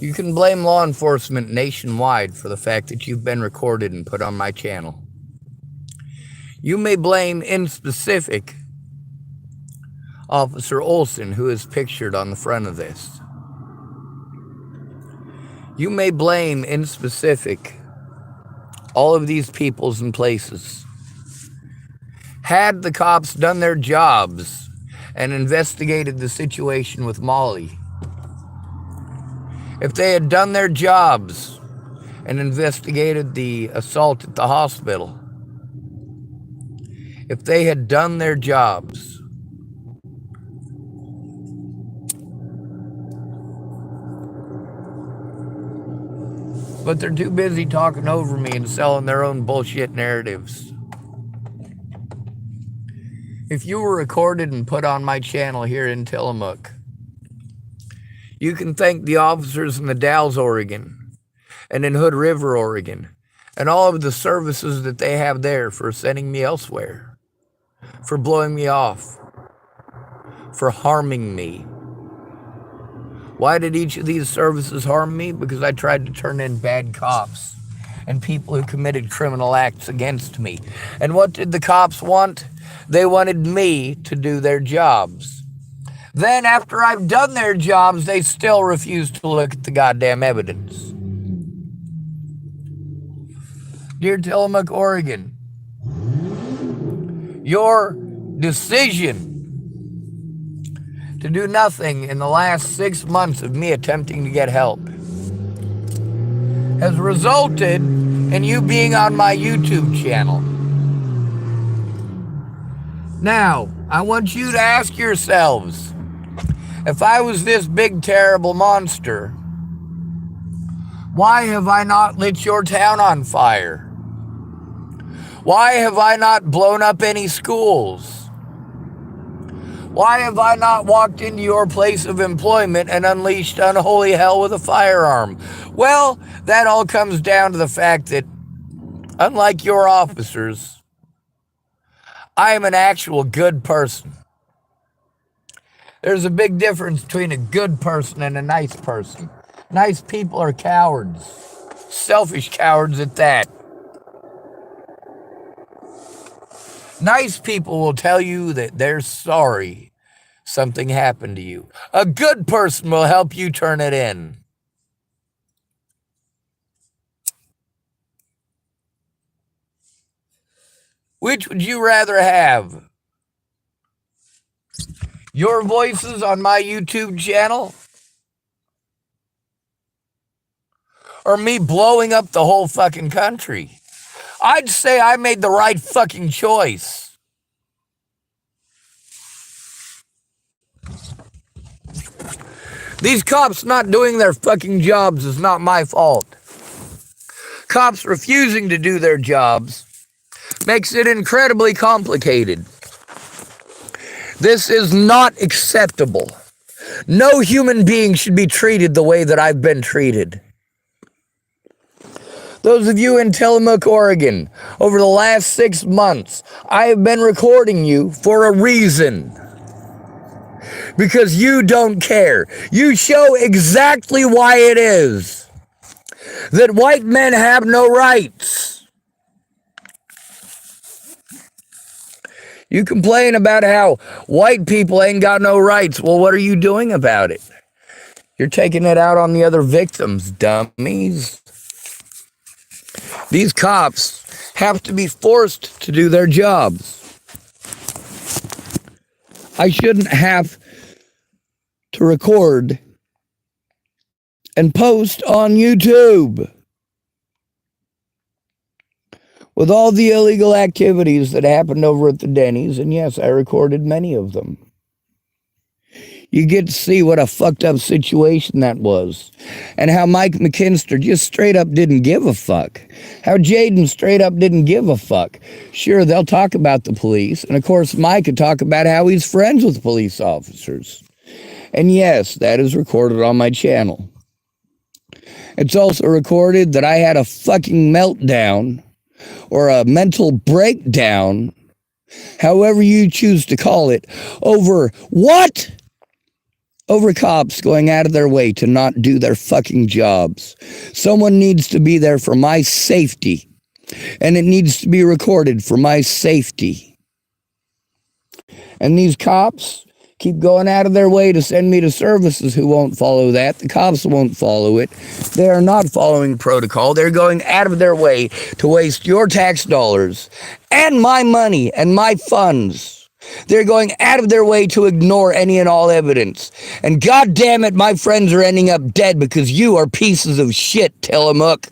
You can blame law enforcement nationwide for the fact that you've been recorded and put on my channel. You may blame in specific Officer Olson, who is pictured on the front of this. You may blame in specific all of these peoples and places. Had the cops done their jobs and investigated the situation with Molly, if they had done their jobs and investigated the assault at the hospital, if they had done their jobs, but they're too busy talking over me and selling their own bullshit narratives. If you were recorded and put on my channel here in Tillamook, you can thank the officers in the Dalles, Oregon, and in Hood River, Oregon, and all of the services that they have there for sending me elsewhere, for blowing me off, for harming me. Why did each of these services harm me? Because I tried to turn in bad cops and people who committed criminal acts against me. And what did the cops want? They wanted me to do their jobs. Then after I've done their jobs, they still refuse to look at the goddamn evidence. Dear Tillamook, Oregon, your decision to do nothing in the last 6 months of me attempting to get help has resulted in you being on my YouTube channel. Now, I want you to ask yourselves, if I was this big, terrible monster, why have I not lit your town on fire? Why have I not blown up any schools? Why have I not walked into your place of employment and unleashed unholy hell with a firearm? Well, that all comes down to the fact that, unlike your officers, I am an actual good person. There's a big difference between a good person and a nice person. Nice people are cowards, selfish cowards at that. Nice people will tell you that they're sorry something happened to you. A good person will help you turn it in. Which would you rather have? Your voices on my YouTube channel? Or me blowing up the whole fucking country? I'd say I made the right fucking choice. These cops not doing their fucking jobs is not my fault. Cops refusing to do their jobs makes it incredibly complicated. This is not acceptable. No human being should be treated the way that I've been treated. Those of you in Tillamook, Oregon, over the last 6 months, I have been recording you for a reason. Because you don't care. You show exactly why it is that white men have no rights. You complain about how white people ain't got no rights. Well, what are you doing about it? You're taking it out on the other victims, dummies. These cops have to be forced to do their jobs. I shouldn't have to record and post on YouTube with all the illegal activities that happened over at the Denny's, and yes, I recorded many of them. You get to see what a fucked up situation that was. And how Mike McKinster just straight up didn't give a fuck. How Jaden straight up didn't give a fuck. Sure, they'll talk about the police. And of course, Mike could talk about how he's friends with police officers. And yes, that is recorded on my channel. It's also recorded that I had a fucking meltdown or a mental breakdown, however you choose to call it, over what? over cops going out of their way to not do their fucking jobs. Someone needs to be there for my safety, and it needs to be recorded for my safety. And these cops keep going out of their way to send me to services who won't follow that. The cops won't follow it. They are not following protocol. They're going out of their way to waste your tax dollars and my money and my funds. They're going out of their way to ignore any and all evidence. And God damn it, my friends are ending up dead because you are pieces of shit, Tillamook.